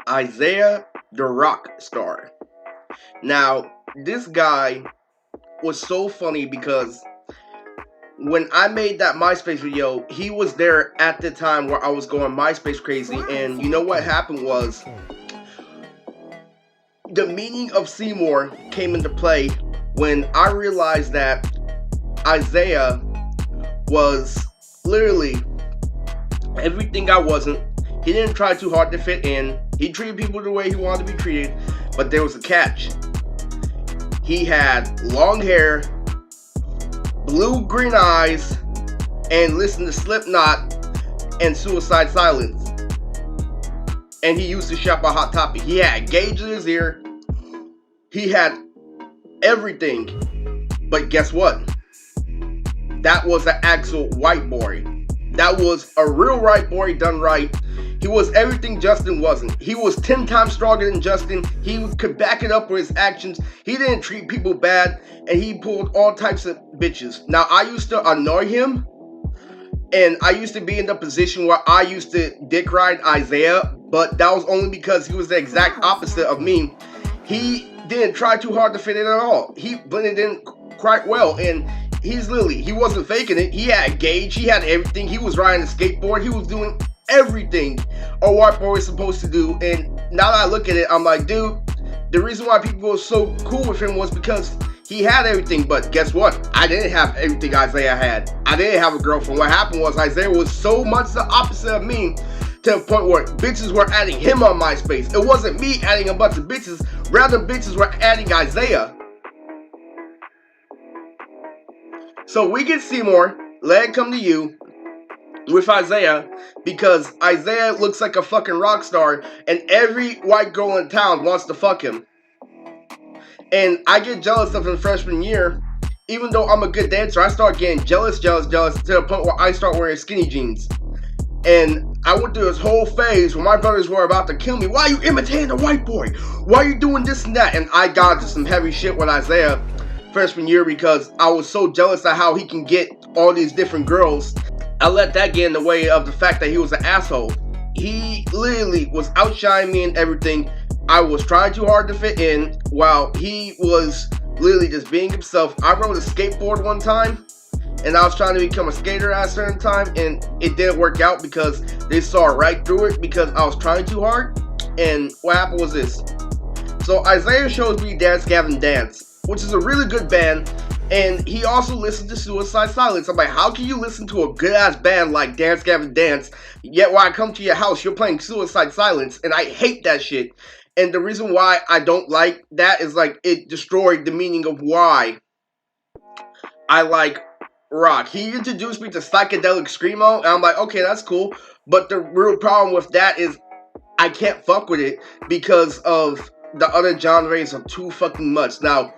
Isiah The Rockstar. Now, this guy was so funny because when I made that MySpace video, he was there at the time where I was going MySpace crazy, and you know what happened was the meaning of Seymour came into play when I realized that Isiah was literally everything I wasn't. He didn't try too hard to fit in. He treated people the way he wanted to be treated, but there was a catch. He had long hair, blue-green eyes, and listened to Slipknot and Suicide Silence. And he used to shop at Hot Topic. He had Gage in his ear. He had everything. But guess what? That was an actual white boy. That was a real white boy done right. He was everything Justin wasn't. He was 10 times stronger than Justin. He could back it up with his actions. He didn't treat people bad, and he pulled all types of bitches. Now, I used to annoy him, and I used to be in the position where I used to dick ride Isiah, but that was only because he was the exact opposite of me. He didn't try too hard to fit in at all. He blended in quite well, and he wasn't faking it. He had Gage, he had everything. He was riding a skateboard, he was doing everything a white boy is supposed to do. And now that I look at it, I'm like, dude, the reason why people were so cool with him was because he had everything. But guess what? I didn't have everything Isiah had. I didn't have a girlfriend. What happened was Isiah was so much the opposite of me, to the point where bitches were adding him on MySpace. It wasn't me adding a bunch of bitches, rather bitches were adding Isiah. So we get Seymour, let it come to you, with Isiah, because Isiah looks like a fucking rock star, and every white girl in town wants to fuck him. And I get jealous of him freshman year. Even though I'm a good dancer, I start getting jealous, to the point where I start wearing skinny jeans. And I went through this whole phase where my brothers were about to kill me. Why are you imitating a white boy? Why are you doing this and that? And I got into some heavy shit with Isiah freshman year because I was so jealous of how he can get all these different girls. I let that get in the way of the fact that he was an asshole. He literally was outshining me in everything. I was trying too hard to fit in while he was literally just being himself. I rode a skateboard one time, and I was trying to become a skater at a certain time, and it didn't work out because they saw right through it because I was trying too hard. And what happened was this. So Isiah shows me Dance Gavin Dance, which is a really good band, and he also listened to Suicide Silence. I'm like, how can you listen to a good-ass band like Dance Gavin Dance, yet when I come to your house, you're playing Suicide Silence? And I hate that shit. And the reason why I don't like that is, like, it destroyed the meaning of why I like rock. He introduced me to psychedelic screamo, and I'm like, okay, that's cool. But the real problem with that is I can't fuck with it because of the other genres are too fucking much. Now,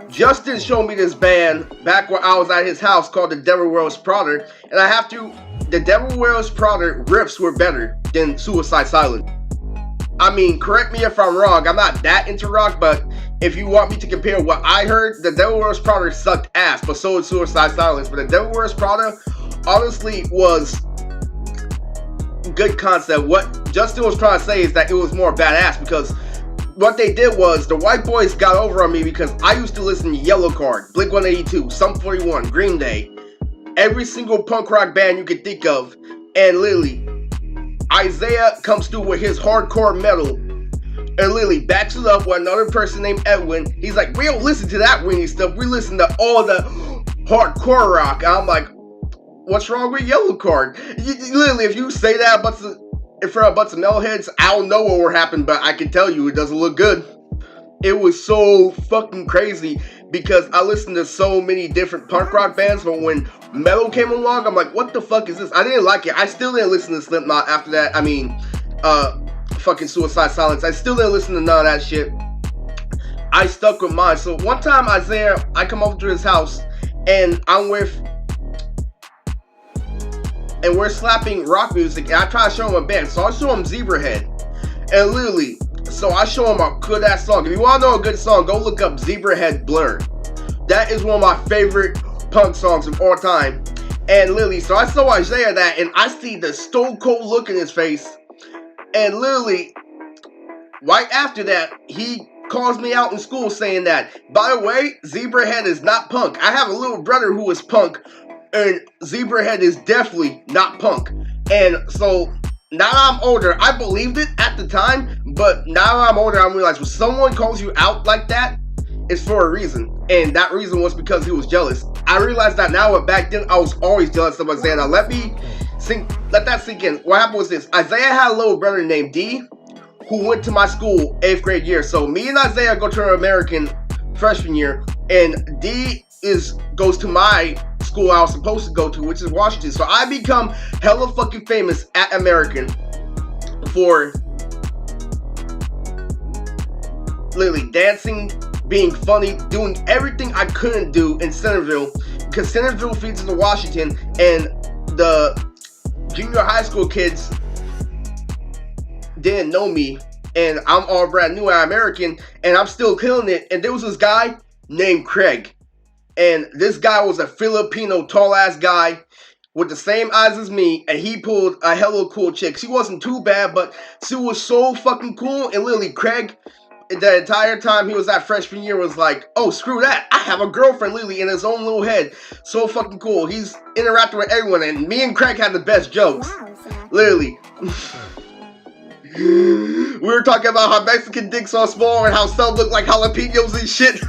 Justin showed me this band back when I was at his house called The Devil Wears Prada, and I have to, The Devil Wears Prada riffs were better than Suicide Silence. I mean, correct me if I'm wrong, I'm not that into rock, but if you want me to compare what I heard, The Devil Wears Prada sucked ass, but so did Suicide Silence. But The Devil Wears Prada honestly was good concept. What Justin was trying to say is that it was more badass because what they did was the white boys got over on me because I used to listen to Yellow Card, Blink-182, Sum 41, Green Day, every single punk rock band you could think of, and literally Isiah comes through with his hardcore metal and literally backs it up with another person named Edwin. He's like, we don't listen to that weenie stuff, we listen to all the hardcore rock. I'm like, what's wrong with Yellow Card? Literally, if you say that in front of a bunch of metalheads, I don't know what will happen, but I can tell you it doesn't look good. It was so fucking crazy because I listened to so many different punk rock bands, but when metal came along, I'm like, what the fuck is this? I didn't like it. I still didn't listen to Slipknot after that. I mean, fucking Suicide Silence. I still didn't listen to none of that shit. I stuck with mine. So one time I come over to his house, and we're slapping rock music, and I try to show him a band. So I show him Zebrahead, and literally, so I show him a good ass song. If you want to know a good song, go look up Zebrahead Blur. That is one of my favorite punk songs of all time. And literally, so I saw Isiah that, and I see the stone cold look in his face, and literally, right after that, he calls me out in school saying that, by the way, Zebrahead is not punk. I have a little brother who is punk, and Zebrahead is definitely not punk. And so now I'm older, I believed it at the time, but now I'm older, I realize when someone calls you out like that, it's for a reason. And that reason was because he was jealous. I realized that now, but back then I was always jealous of Isaiah. Now let that sink in. What happened was this. Isaiah had a little brother named D who went to my school 8th grade year. So me and Isaiah go to American freshman year, and D goes to my school I was supposed to go to, which is Washington. So I become hella fucking famous at American for literally dancing, being funny, doing everything I couldn't do in Centerville, because Centerville feeds into Washington, and the junior high school kids didn't know me, and I'm all brand new at American, and I'm still killing it. And there was this guy named Craig, and this guy was a Filipino tall ass guy with the same eyes as me, and he pulled a hella cool chick. She wasn't too bad, but she was so fucking cool. And literally Craig, the entire time he was at freshman year, was like, oh, screw that, I have a girlfriend, literally in his own little head. So fucking cool. He's interacting with everyone, and me and Craig had the best jokes. Literally. We were talking about how Mexican dicks are small and how some look like jalapenos and shit.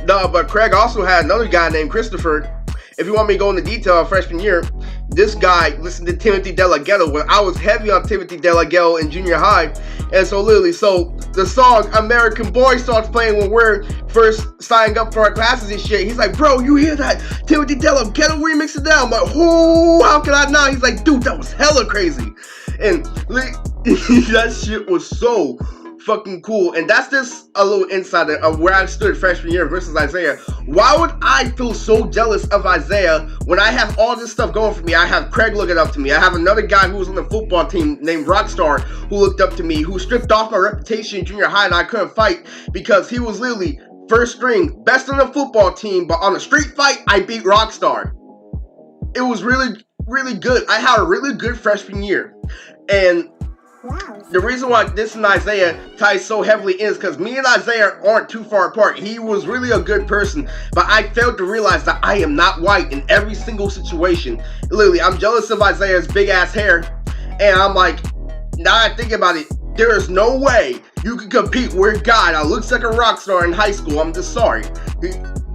No, but Craig also had another guy named Christopher. If you want me to go into detail, freshman year, this guy listened to Timothy De La Ghetto when I was heavy on Timothy De La Ghetto in junior high. And so literally, so the song American Boy starts playing when we're first signing up for our classes and shit. He's like, bro, you hear that Timothy De La Ghetto remix it down? I'm like, oh, how can I not? He's like, dude, that was hella crazy. And that shit was so fucking cool. And that's just a little insider of where I stood freshman year versus Isaiah. Why would I feel so jealous of Isaiah when I have all this stuff going for me? I have Craig looking up to me. I have another guy who was on the football team named Rockstar who looked up to me, who stripped off my reputation in junior high, and I couldn't fight because he was literally first string, best on the football team, but on a street fight, I beat Rockstar. It was really, really good. I had a really good freshman year. And the reason why this and Isaiah ties so heavily in is because me and Isaiah aren't too far apart. He was really a good person, but I failed to realize that I am not white in every single situation. Literally, I'm jealous of Isaiah's big ass hair, and I'm like, now I think about it, there is no way you can compete with a guy that looks like a rock star in high school. I'm just sorry.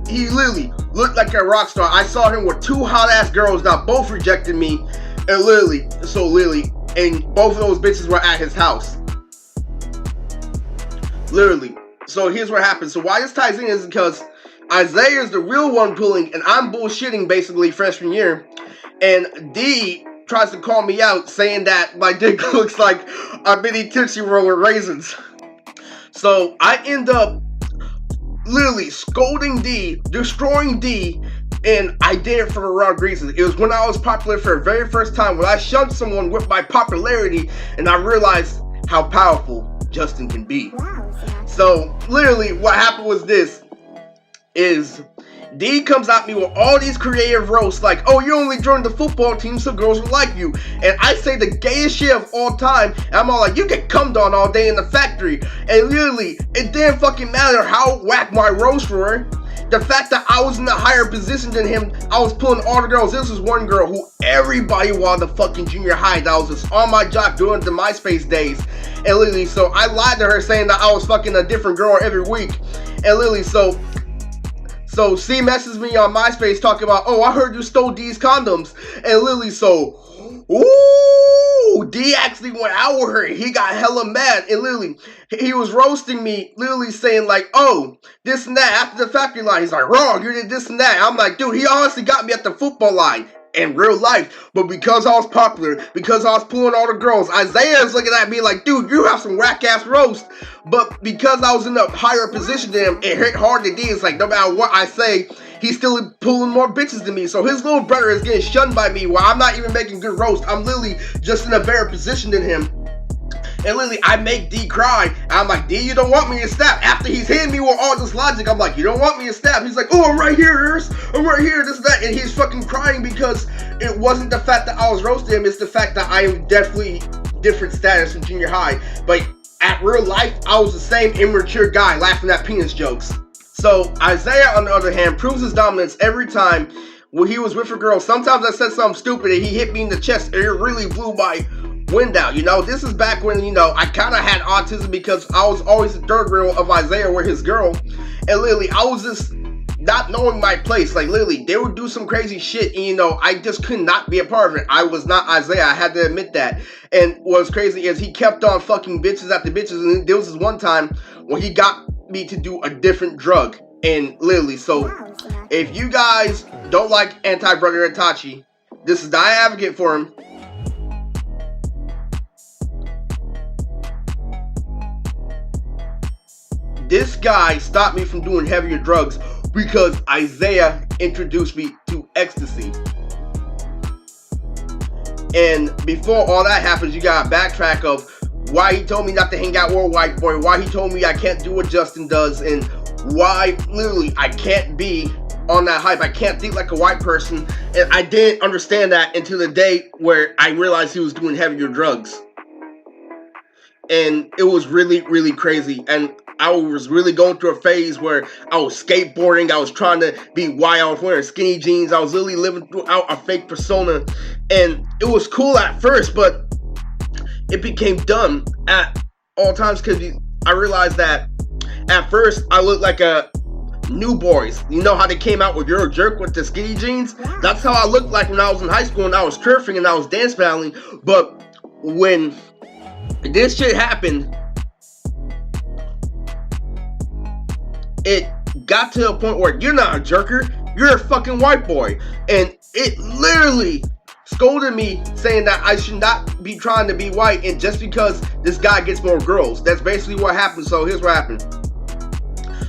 He literally looked like a rock star. I saw him with two hot ass girls that both rejected me, and literally, and both of those bitches were at his house. Literally. So here's what happened. So why this ties in is because Isaiah is the real one pulling, and I'm bullshitting basically freshman year. And D tries to call me out saying that my dick looks like a mini Tootsie Roll with raisins. So I end up literally scolding D, destroying D, and I did it for the wrong reasons. It was when I was popular for the very first time, when I shunned someone with my popularity, and I realized how powerful Justin can be. So literally what happened was this, is D comes at me with all these creative roasts like, oh, you only joined the football team so girls will like you. And I say the gayest shit of all time, and I'm all like, you get cummed on all day in the factory. And literally, it didn't fucking matter how whack my roasts were. The fact that I was in a higher position than him, I was pulling all the girls. This was one girl who everybody wanted the fucking junior high, that was just on my jock during the MySpace days. And literally, so I lied to her saying that I was fucking a different girl every week. And literally, so C messaged me on MySpace talking about, oh, I heard you stole D's condoms. And literally, so, ooh, D actually went out with her. He got hella mad. And literally, he was roasting me, literally saying like, oh, this and that after the factory line. He's like, wrong, you did this and that. I'm like, dude, he honestly got me at the football line in real life. But because I was popular, because I was pulling all the girls, Isaiah's looking at me like, dude, you have some whack ass roast. But because I was in a higher position than him, it hit hard to D. It's like, no matter what I say, he's still pulling more bitches than me. So his little brother is getting shunned by me while I'm not even making good roast. I'm literally just in a better position than him. And literally, I make D cry. I'm like, D, you don't want me to snap. After he's hitting me with all this logic, I'm like, you don't want me to snap. He's like, oh, I'm right here, I'm right here, this, that. And he's fucking crying because it wasn't the fact that I was roasting him. It's the fact that I am definitely different status from junior high. But at real life, I was the same immature guy laughing at penis jokes. So Isiah, on the other hand, proves his dominance every time when he was with a girl. Sometimes I said something stupid and he hit me in the chest and it really blew my wind out. You know, this is back when, you know, I kind of had autism because I was always the third wheel of Isiah with his girl. And literally, I was just not knowing my place. Like, literally, they would do some crazy shit and, you know, I just could not be a part of it. I was not Isiah. I had to admit that. And what's crazy is he kept on fucking bitches after bitches. And there was this one time when he got me to do a different drug. And literally, so if you guys don't like anti-brother Itachi, this is I advocate for him. This guy stopped me from doing heavier drugs because Isiah introduced me to ecstasy. And before all that happens, you gotta backtrack of why he told me not to hang out with a white boy, why he told me I can't do what Justin does, and why literally I can't be on that hype. I can't think like a white person. And I didn't understand that until the day where I realized he was doing heavier drugs. And it was really, really crazy. And I was really going through a phase where I was skateboarding. I was trying to be white. I was wearing skinny jeans. I was literally living throughout a fake persona. And it was cool at first, but it became dumb at all times because I realized that at first I looked like a New Boys. You know how they came out with You're a Jerk with the skinny jeans? That's how I looked like when I was in high school and I was turfing and I was dance battling. But when this shit happened, it got to a point where you're not a jerker, you're a fucking white boy. And it literally scolded me saying that I should not be trying to be white and just because this guy gets more girls. That's basically what happened. So here's what happened.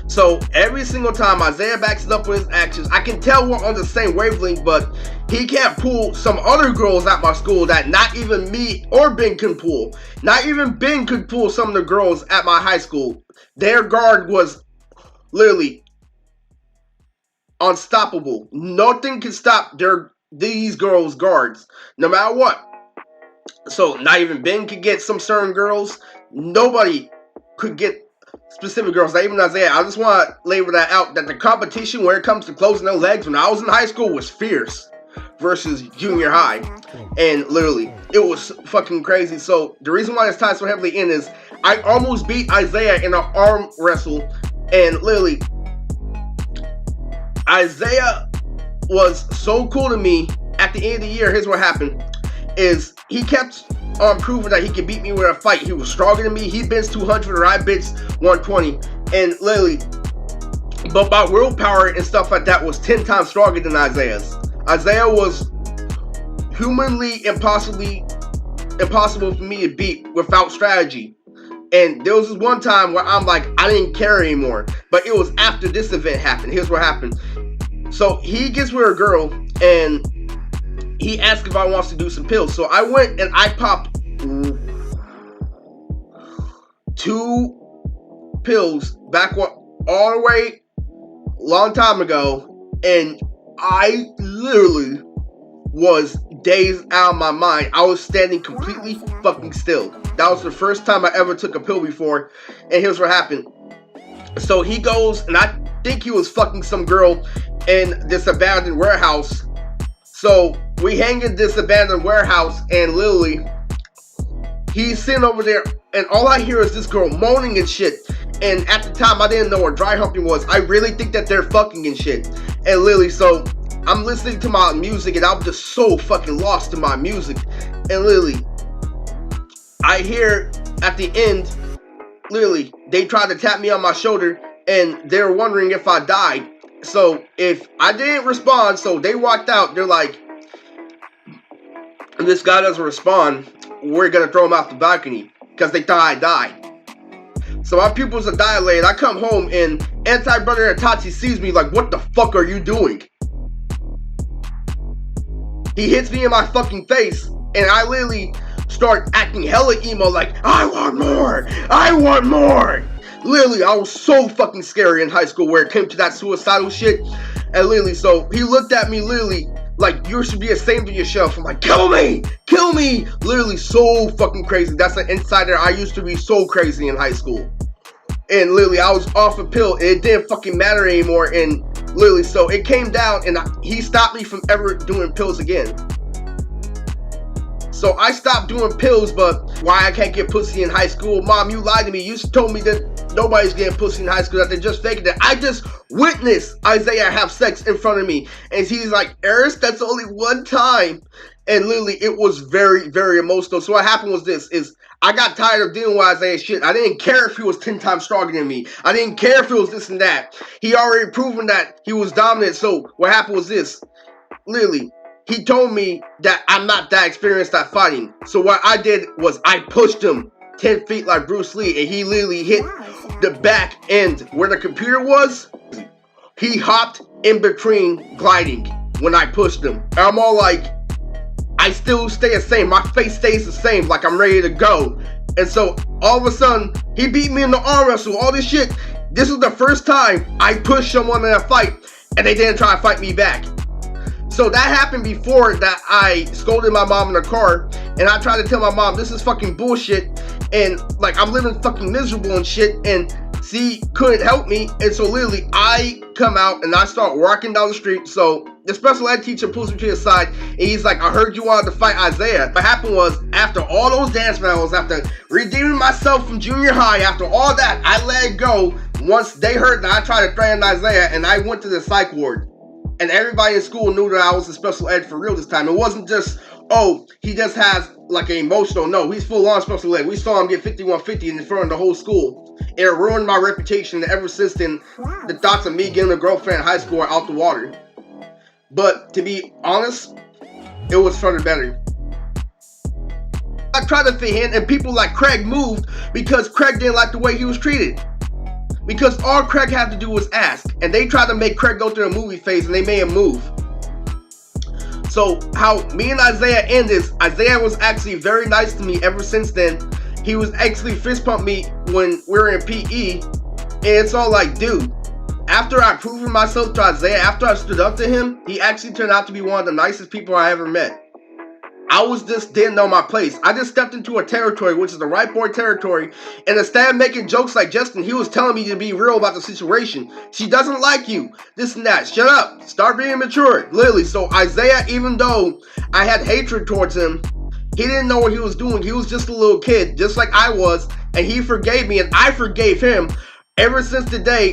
So every single time Isiah backs it up with his actions, I can tell we're on the same wavelength, but he can't pull some other girls at my school that not even me or Ben can pull. Not even Ben could pull some of the girls at my high school. Their guard was literally unstoppable. Nothing can stop these girls' guards, no matter what. So not even Ben could get some certain girls. Nobody could get specific girls, not even Isiah. I just want to label that out, that the competition when it comes to closing their legs when I was in high school was fierce versus junior high. And literally, it was fucking crazy. So the reason why it's tied so heavily in is I almost beat Isiah in an arm wrestle. And literally, Isiah was so cool to me. At the end of the year, here's what happened. Is he kept on proving that he could beat me with a fight. He was stronger than me. He bench 200 or I bench 120. And literally, but my willpower and stuff like that was 10 times stronger than Isiah's. Isiah was humanly impossible for me to beat without strategy. And there was this one time where I'm like, I didn't care anymore. But it was after this event happened. Here's what happened. So he gets with a girl and he asked if I wants to do some pills. So I went and I popped 2 pills back all the way long time ago. And I literally was dazed out of my mind. I was standing completely fucking still. That was the first time I ever took a pill before. And here's what happened. So he goes, and I think he was fucking some girl in this abandoned warehouse. So we hang in this abandoned warehouse, and literally, he's sitting over there, and all I hear is this girl moaning and shit. And at the time, I didn't know what dry humping was. I really think that they're fucking and shit. And literally, so I'm listening to my music, and I'm just so fucking lost in my music. And literally, I hear at the end, literally, they tried to tap me on my shoulder, and they're wondering if I died. So if I didn't respond, so they walked out, they're like, this guy doesn't respond, we're gonna throw him out the balcony, because they thought I died. So my pupils are dilated. I come home and anti-brother Itachi sees me like, what the fuck are you doing? He hits me in my fucking face, and I literally start acting hella emo like, I want more! I want more! Literally, I was so fucking scary in high school where it came to that suicidal shit. And literally, so he looked at me literally like, you should be ashamed of yourself. I'm like, kill me! kill me. Literally so fucking crazy. That's an insider. I used to be so crazy in high school. And literally, I was off a pill. And it didn't fucking matter anymore. And literally, so it came down, and he stopped me from ever doing pills again. So I stopped doing pills, but why I can't get pussy in high school? Mom, you lied to me. You told me that nobody's getting pussy in high school, that they're just faking it. I just witnessed Isiah have sex in front of me. And he's like, Eris, that's only one time. And literally, it was very, very emotional. So what happened was this, is I got tired of dealing with Isiah's shit. I didn't care if he was 10 times stronger than me. I didn't care if it was this and that. He already proven that he was dominant. So what happened was this, literally, he told me that I'm not that experienced at fighting. So what I did was I pushed him 10 feet like Bruce Lee, and he literally hit the back end where the computer was. He hopped in between gliding when I pushed him. And I'm all like, I still stay the same. My face stays the same, like I'm ready to go. And so all of a sudden, he beat me in the arm wrestle, all this shit. This is the first time I pushed someone in a fight, and they didn't try to fight me back. So that happened before that. I scolded my mom in the car, and I tried to tell my mom, this is fucking bullshit, and like I'm living fucking miserable and shit, and she couldn't help me. And so literally I come out and I start walking down the street. So the special ed teacher pulls me to the side, and he's like, I heard you wanted to fight Isiah. What happened was, after all those dance battles, after redeeming myself from junior high, after all that, I let it go. Once they heard that I tried to threaten Isiah, and I went to the psych ward. And everybody in school knew that I was a special ed for real this time. It wasn't just, oh, he just has like an emotional. No, he's full on special ed. We saw him get 5150 in front of the whole school. It ruined my reputation. And ever since then, the thoughts of me getting a girlfriend in high school are out the water. But to be honest, it was for the better. I tried to fit in, and people like Craig moved because Craig didn't like the way he was treated. Because all Craig had to do was ask. And they tried to make Craig go through a movie phase, and they made him move. So how me and Isiah ended is, Isiah was actually very nice to me ever since then. He was actually fist pumped me when we were in PE. And it's all like, dude, after I proven myself to Isiah, after I stood up to him, he actually turned out to be one of the nicest people I ever met. I didn't know my place. I just stepped into a territory, which is the right boy territory, and instead of making jokes like Justin, he was telling me to be real about the situation. She doesn't like you, this and that. Shut up. Start being mature. Literally. So Isiah, even though I had hatred towards him, he didn't know what he was doing. He was just a little kid, just like I was, and he forgave me, and I forgave him. Ever since the day